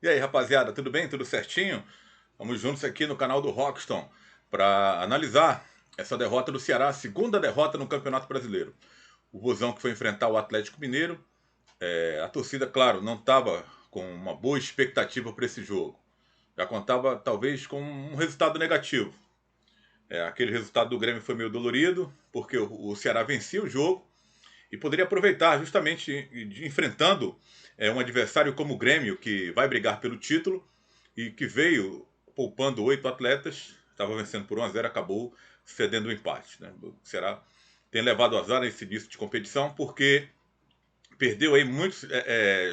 E aí, rapaziada, tudo bem? Tudo certinho? Vamos juntos aqui no canal do Rockston para analisar essa derrota do Ceará, a segunda derrota no Campeonato Brasileiro. O Vozão que foi enfrentar o Atlético Mineiro. A torcida, claro, não estava com uma boa expectativa para esse jogo. Já contava, talvez, com um resultado negativo. Aquele resultado do Grêmio foi meio dolorido, porque o Ceará vencia o jogo e poderia aproveitar justamente enfrentando um adversário como o Grêmio, que vai brigar pelo título e que veio poupando 8 atletas, estava vencendo por 1-0, acabou cedendo o empate. Né? O Ceará tem levado azar nesse início de competição porque perdeu aí muitos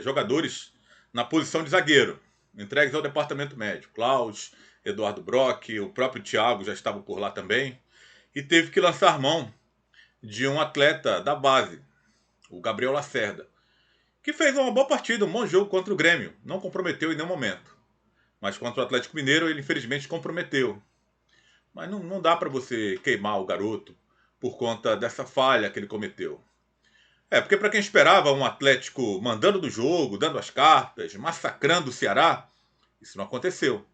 jogadores na posição de zagueiro, entregues ao departamento médico. Klaus, Eduardo Brock, o próprio Thiago já estava por lá também, e teve que lançar mão de um atleta da base, o Gabriel Lacerda, que fez uma boa partida, um bom jogo contra o Grêmio, não comprometeu em nenhum momento. Mas contra o Atlético Mineiro ele infelizmente comprometeu. Mas não dá para você queimar o garoto por conta dessa falha que ele cometeu. Porque para quem esperava um Atlético mandando do jogo, dando as cartas, massacrando o Ceará, isso não aconteceu.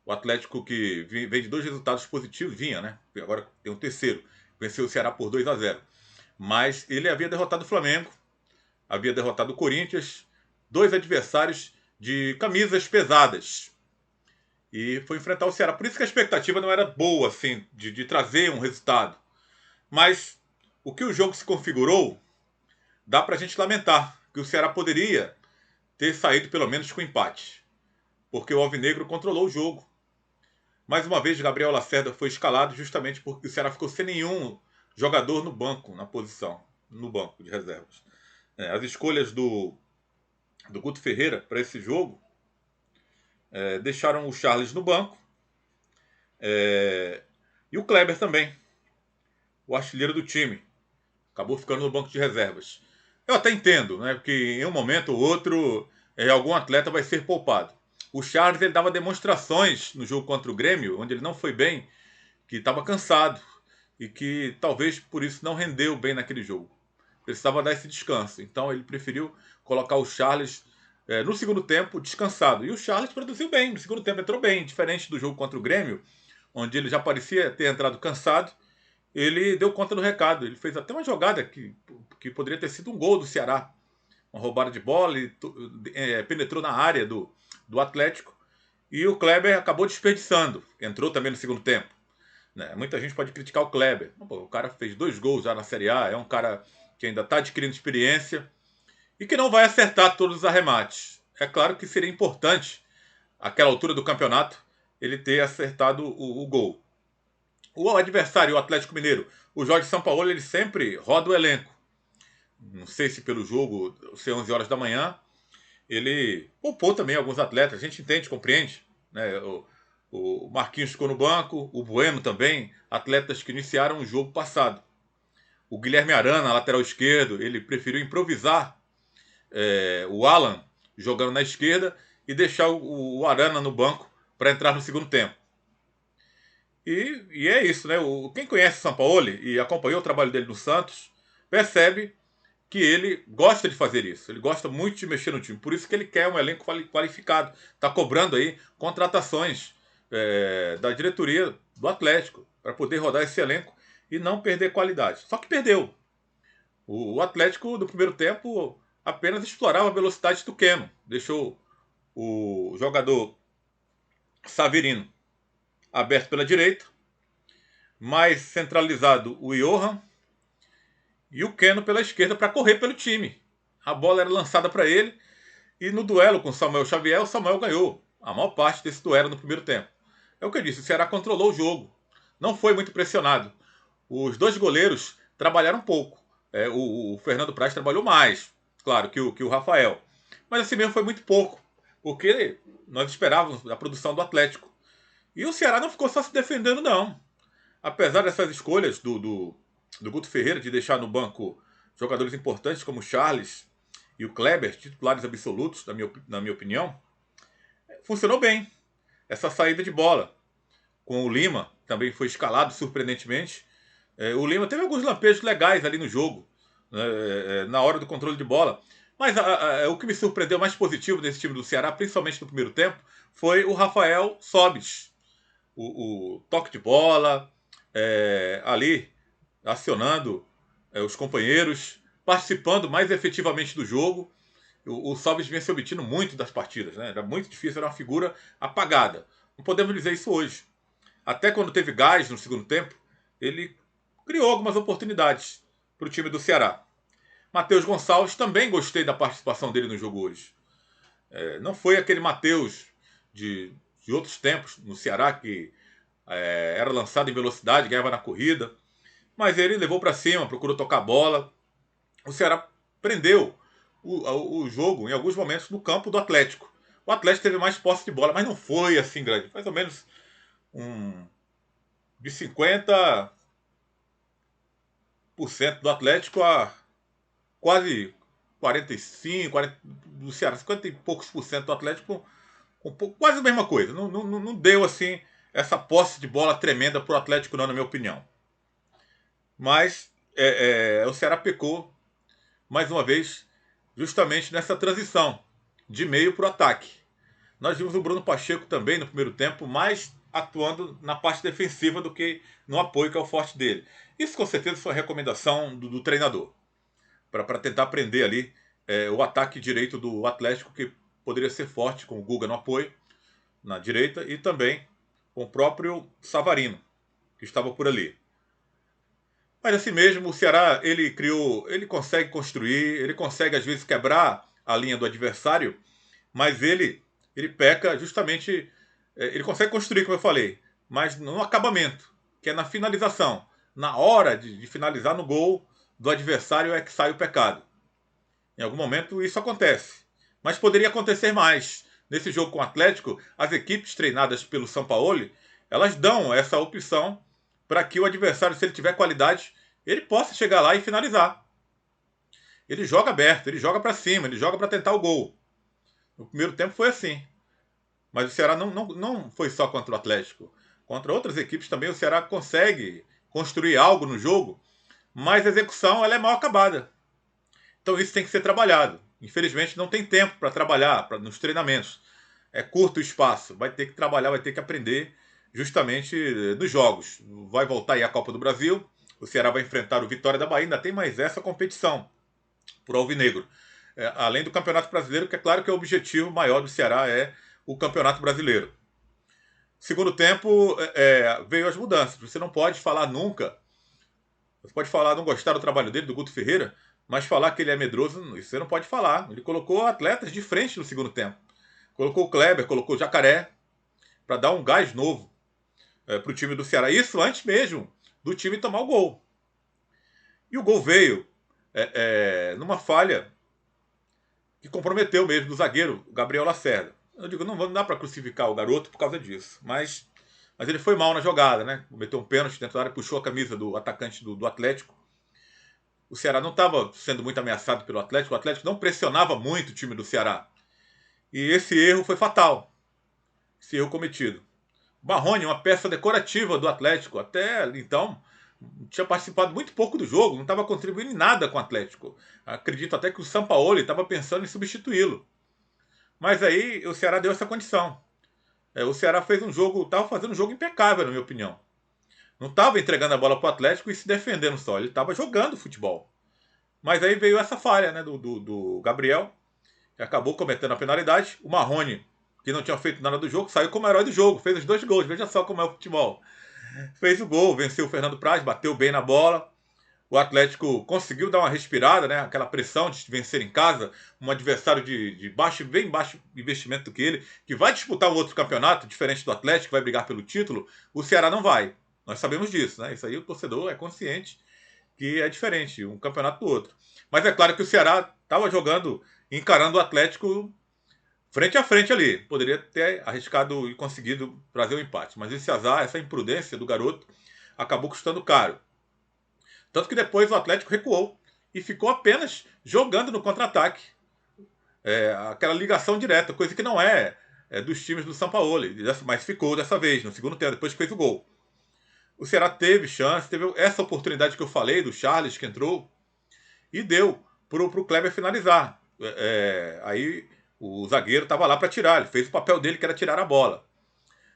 O Atlético que vem de 2 resultados positivos, vinha, né? Agora tem um terceiro. Venceu o Ceará por 2-0. Mas ele havia derrotado o Flamengo, havia derrotado o Corinthians, dois adversários de camisas pesadas. E foi enfrentar o Ceará. Por isso que a expectativa não era boa, assim, de trazer um resultado. Mas o que o jogo se configurou, dá pra gente lamentar que o Ceará poderia ter saído pelo menos com empate. Porque o Alvinegro controlou o jogo. Mais uma vez, Gabriel Lacerda foi escalado justamente porque o Ceará ficou sem nenhum jogador no banco, na posição, no banco de reservas. As escolhas do Guto Ferreira para esse jogo deixaram o Charles no banco e o Kleber também, o artilheiro do time. Acabou ficando no banco de reservas. Eu até entendo, né? Porque em um momento ou outro algum atleta vai ser poupado. O Charles ele dava demonstrações no jogo contra o Grêmio, onde ele não foi bem, que estava cansado e que talvez por isso não rendeu bem naquele jogo. Precisava dar esse descanso. Então ele preferiu colocar o Charles no segundo tempo descansado. E o Charles produziu bem, no segundo tempo entrou bem, diferente do jogo contra o Grêmio, onde ele já parecia ter entrado cansado. Ele deu conta do recado. Ele fez até uma jogada que poderia ter sido um gol do Ceará. Uma roubada de bola e penetrou na área do Atlético. E o Kleber acabou desperdiçando. Entrou também no segundo tempo. Né? Muita gente pode criticar o Kleber. Pô, o cara fez 2 gols já na Série A. É um cara que ainda está adquirindo experiência e que não vai acertar todos os arremates. É claro que seria importante, àquela altura do campeonato, ele ter acertado o gol. O adversário, o Atlético Mineiro, o Jorge Sampaoli, ele sempre roda o elenco. Não sei se pelo jogo ser 11 horas da manhã, ele poupou também alguns atletas. A gente entende, compreende. Né? O Marquinhos ficou no banco, o Bueno também, atletas que iniciaram o jogo passado. O Guilherme Arana, lateral esquerdo, ele preferiu improvisar o Alan jogando na esquerda e deixar o Arana no banco para entrar no segundo tempo. E é isso, né? Quem conhece o Sampaoli e acompanhou o trabalho dele no Santos, percebe que ele gosta de fazer isso. Ele gosta muito de mexer no time. Por isso que ele quer um elenco qualificado. Está cobrando aí contratações da diretoria do Atlético para poder rodar esse elenco e não perder qualidade. Só que perdeu. O Atlético, no primeiro tempo, apenas explorava a velocidade do Keno. Deixou o jogador Savirino aberto pela direita, mais centralizado o Johan e o Keno pela esquerda para correr pelo time. A bola era lançada para ele e no duelo com o Samuel Xavier, o Samuel ganhou a maior parte desse duelo no primeiro tempo. É o que eu disse, o Ceará controlou o jogo. Não foi muito pressionado. Os dois goleiros trabalharam pouco. O Fernando Praz trabalhou mais, claro, que o Rafael. Mas assim mesmo foi muito pouco, porque nós esperávamos a produção do Atlético. E o Ceará não ficou só se defendendo, não. Apesar dessas escolhas do Guto Ferreira de deixar no banco jogadores importantes como o Charles e o Kleber, titulares absolutos, na minha opinião, funcionou bem. Essa saída de bola com o Lima, também foi escalado surpreendentemente. O Lima teve alguns lampejos legais ali no jogo, né, na hora do controle de bola. Mas o que me surpreendeu mais positivo desse time do Ceará, principalmente no primeiro tempo, foi o Rafael Sobis. O toque de bola, ali acionando os companheiros, participando mais efetivamente do jogo. O Sobis vinha se obtendo muito das partidas, né? Era muito difícil, era uma figura apagada. Não podemos dizer isso hoje. Até quando teve gás no segundo tempo, ele criou algumas oportunidades para o time do Ceará. Matheus Gonçalves, também gostei da participação dele no jogo hoje. Não foi aquele Matheus de, de outros tempos no Ceará que era lançado em velocidade, ganhava na corrida, mas ele levou para cima, procurou tocar a bola. O Ceará prendeu o jogo em alguns momentos no campo do Atlético. O Atlético teve mais posse de bola, mas não foi assim grande. Mais ou menos de 50% do Atlético a quase 45%, 40% do Ceará. 50 e poucos por cento do Atlético com quase a mesma coisa. Não deu assim essa posse de bola tremenda para o Atlético, não, na minha opinião. Mas o Ceará pecou mais uma vez justamente nessa transição de meio para o ataque. Nós vimos o Bruno Pacheco também no primeiro tempo, mais atuando na parte defensiva do que no apoio, que é o forte dele. Isso com certeza foi a recomendação do treinador, para tentar prender ali o ataque direito do Atlético, que poderia ser forte com o Guga no apoio, na direita, e também com o próprio Savarino, que estava por ali. Mas assim mesmo, o Ceará, ele consegue construir, ele consegue às vezes quebrar a linha do adversário, mas ele peca justamente, ele consegue construir, como eu falei, mas no acabamento, que é na finalização. Na hora de finalizar no gol do adversário é que sai o pecado. Em algum momento isso acontece, mas poderia acontecer mais. Nesse jogo com o Atlético, as equipes treinadas pelo Sampaoli, elas dão essa opção para que o adversário, se ele tiver qualidade, ele possa chegar lá e finalizar. Ele joga aberto, ele joga para cima, ele joga para tentar o gol. No primeiro tempo foi assim. Mas o Ceará não foi só contra o Atlético. Contra outras equipes também o Ceará consegue construir algo no jogo, mas a execução ela é mal acabada. Então isso tem que ser trabalhado. Infelizmente não tem tempo para trabalhar nos treinamentos. É curto o espaço. Vai ter que trabalhar, vai ter que aprender justamente nos jogos. Vai voltar aí a Copa do Brasil. O Ceará vai enfrentar o Vitória da Bahia. Ainda tem mais essa competição por Alvinegro. Além do Campeonato Brasileiro, que é claro que o objetivo maior do Ceará é o Campeonato Brasileiro. Segundo tempo, veio as mudanças. Você não pode falar nunca. Você pode falar, não gostar do trabalho dele, do Guto Ferreira, mas falar que ele é medroso, isso você não pode falar. Ele colocou atletas de frente no segundo tempo. Colocou o Kleber, colocou o Jacaré, para dar um gás novo para o time do Ceará. Isso antes mesmo do time tomar o gol. E o gol veio numa falha que comprometeu mesmo do zagueiro, Gabriel Lacerda. Eu digo, não dá para crucificar o garoto por causa disso, mas ele foi mal na jogada, né? Meteu um pênalti dentro da área, puxou a camisa do atacante do Atlético. O Ceará não estava sendo muito ameaçado pelo Atlético, o Atlético não pressionava muito o time do Ceará. E esse erro foi fatal, esse erro cometido. O Marrone, uma peça decorativa do Atlético, até então tinha participado muito pouco do jogo, não estava contribuindo em nada com o Atlético. Acredito até que o Sampaoli estava pensando em substituí-lo. Mas aí o Ceará deu essa condição. O Ceará fez um jogo, estava fazendo um jogo impecável, na minha opinião. Não estava entregando a bola para o Atlético e se defendendo só, ele estava jogando futebol. Mas aí veio essa falha, né, do Gabriel, que acabou cometendo a penalidade. O Marrone, que não tinha feito nada do jogo, saiu como herói do jogo, fez os 2 gols. Veja só como é o futebol. Fez o gol, venceu o Fernando Praz, bateu bem na bola. O Atlético conseguiu dar uma respirada, né? Aquela pressão de vencer em casa, um adversário de baixo, bem baixo investimento do que ele, que vai disputar um outro campeonato, diferente do Atlético, vai brigar pelo título. O Ceará não vai. Nós sabemos disso, né? Isso aí o torcedor é consciente que é diferente, um campeonato do outro. Mas é claro que o Ceará estava jogando, encarando o Atlético frente a frente ali. Poderia ter arriscado e conseguido trazer o empate. Mas esse azar, essa imprudência do garoto, acabou custando caro. Tanto que depois o Atlético recuou e ficou apenas jogando no contra-ataque. Aquela ligação direta, coisa que não é dos times do Sampaoli, mas ficou dessa vez, no segundo tempo, depois que fez o gol. O Ceará teve chance, teve essa oportunidade que eu falei do Charles que entrou e deu pro Kleber finalizar. Aí o zagueiro estava lá para tirar, ele fez o papel dele, que era tirar a bola.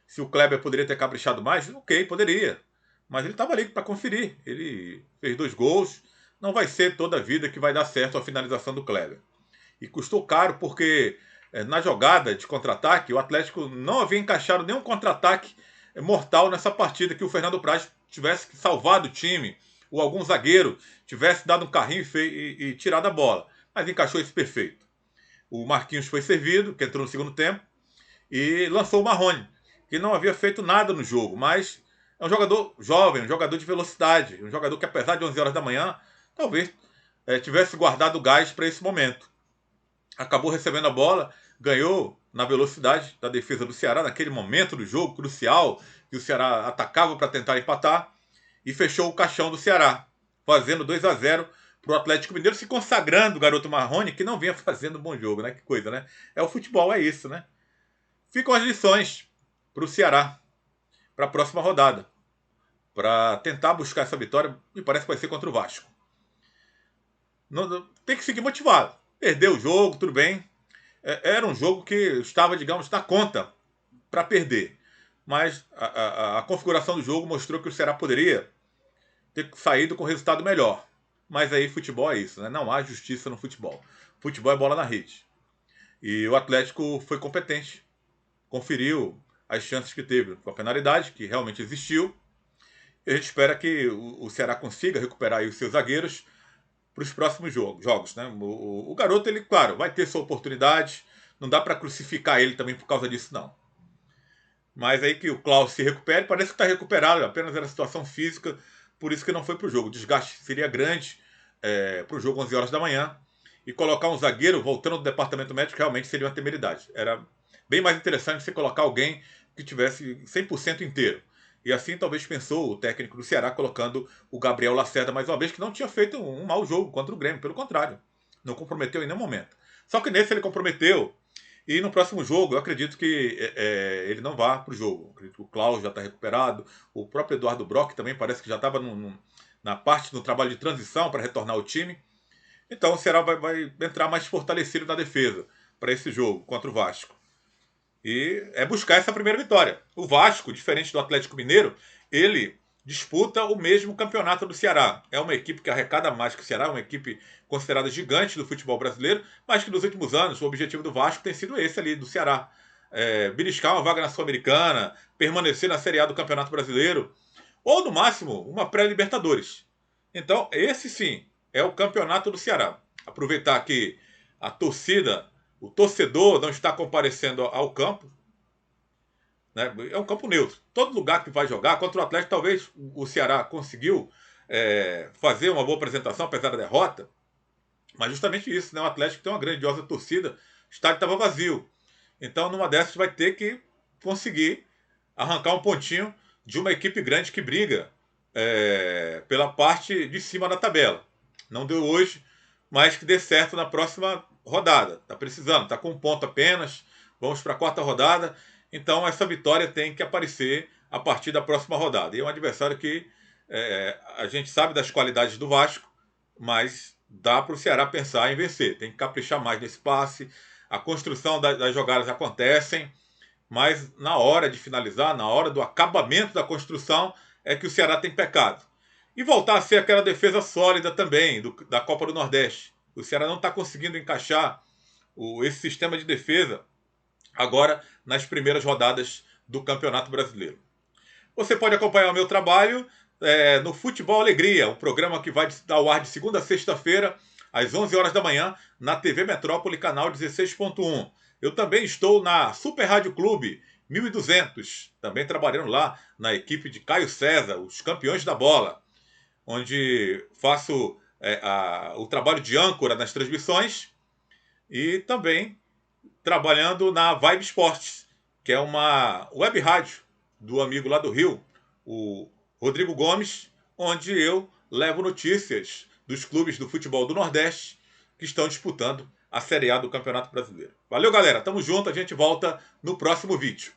Se o Kleber poderia ter caprichado mais, ok, poderia. Mas ele estava ali para conferir. Ele fez 2 gols. Não vai ser toda a vida que vai dar certo a finalização do Kleber. E custou caro porque na jogada de contra-ataque, o Atlético não havia encaixado nenhum contra-ataque mortal nessa partida, que o Fernando Praz tivesse salvado o time, ou algum zagueiro tivesse dado um carrinho e tirado a bola. Mas encaixou isso perfeito. O Marquinhos foi servido, que entrou no segundo tempo, e lançou o Marrone, que não havia feito nada no jogo, mas é um jogador jovem, um jogador de velocidade, um jogador que, apesar de 11 horas da manhã, talvez tivesse guardado o gás para esse momento. Acabou recebendo a bola, ganhou na velocidade da defesa do Ceará, naquele momento do jogo crucial, que o Ceará atacava para tentar empatar, e fechou o caixão do Ceará, fazendo 2-0 para o Atlético Mineiro, se consagrando o garoto Marrone, que não vinha fazendo um bom jogo, né? Que coisa, né? O futebol, é isso, né? Ficam as lições para o Ceará, para a próxima rodada, para tentar buscar essa vitória, me parece que vai ser contra o Vasco. Tem que seguir motivado. Perdeu o jogo, tudo bem. Era um jogo que estava, digamos, na conta para perder. Mas a configuração do jogo mostrou que o Ceará poderia ter saído com resultado melhor. Mas aí futebol é isso, né? Não há justiça no futebol. Futebol é bola na rede. E o Atlético foi competente. Conferiu as chances que teve com a penalidade, que realmente existiu. E a gente espera que o Ceará consiga recuperar aí os seus zagueiros para os próximos jogos, né? O garoto, ele, claro, vai ter sua oportunidade. Não dá para crucificar ele também por causa disso, não. Mas aí que o Klaus se recupere, parece que está recuperado, apenas era situação física, por isso que não foi para o jogo. O desgaste seria grande para o jogo 11 horas da manhã. E colocar um zagueiro voltando do departamento médico realmente seria uma temeridade. Era bem mais interessante você colocar alguém que tivesse 100% inteiro. E assim talvez pensou o técnico do Ceará colocando o Gabriel Lacerda mais uma vez, que não tinha feito um mau jogo contra o Grêmio, pelo contrário. Não comprometeu em nenhum momento. Só que nesse ele comprometeu. E no próximo jogo, eu acredito que ele não vá para o jogo. Eu acredito que o Klaus já está recuperado. O próprio Eduardo Brock também parece que já estava na parte do trabalho de transição para retornar ao time. Então o Ceará vai entrar mais fortalecido na defesa para esse jogo contra o Vasco. E é buscar essa primeira vitória. O Vasco, diferente do Atlético Mineiro, ele disputa o mesmo campeonato do Ceará. É uma equipe que arrecada mais que o Ceará, uma equipe considerada gigante do futebol brasileiro, mas que nos últimos anos o objetivo do Vasco tem sido esse ali, do Ceará. Beliscar uma vaga na Sul-Americana, permanecer na Série A do Campeonato Brasileiro, ou no máximo uma pré-Libertadores. Então, esse sim é o campeonato do Ceará. Aproveitar que a torcida, o torcedor não está comparecendo ao campo, né? É um campo neutro. Todo lugar que vai jogar, contra o Atlético, talvez o Ceará conseguiu fazer uma boa apresentação, apesar da derrota, mas justamente isso, né? O Atlético tem uma grandiosa torcida, o estádio estava vazio. Então, numa dessas, vai ter que conseguir arrancar um pontinho de uma equipe grande que briga pela parte de cima da tabela. Não deu hoje, mas que dê certo na próxima rodada. Está precisando, está com um ponto apenas. Vamos para a 4ª rodada. Então, essa vitória tem que aparecer a partir da próxima rodada. E é um adversário que a gente sabe das qualidades do Vasco, mas dá para o Ceará pensar em vencer. Tem que caprichar mais nesse passe. A construção das jogadas acontecem, mas na hora de finalizar, na hora do acabamento da construção, é que o Ceará tem pecado. E voltar a ser aquela defesa sólida também da Copa do Nordeste. O Ceará não está conseguindo encaixar esse sistema de defesa agora nas primeiras rodadas do Campeonato Brasileiro. Você pode acompanhar o meu trabalho no Futebol Alegria, um programa que vai ao ar de segunda a sexta-feira, às 11 horas da manhã, na TV Metrópole, canal 16.1. Eu também estou na Super Rádio Clube 1200, também trabalhando lá na equipe de Caio César, os campeões da bola, onde faço o trabalho de âncora nas transmissões e também trabalhando na Vibe Esportes, que é uma web rádio do amigo lá do Rio, o Rodrigo Gomes, onde eu levo notícias dos clubes do futebol do Nordeste que estão disputando a Série A do Campeonato Brasileiro. Valeu, galera. Tamo junto. A gente volta no próximo vídeo.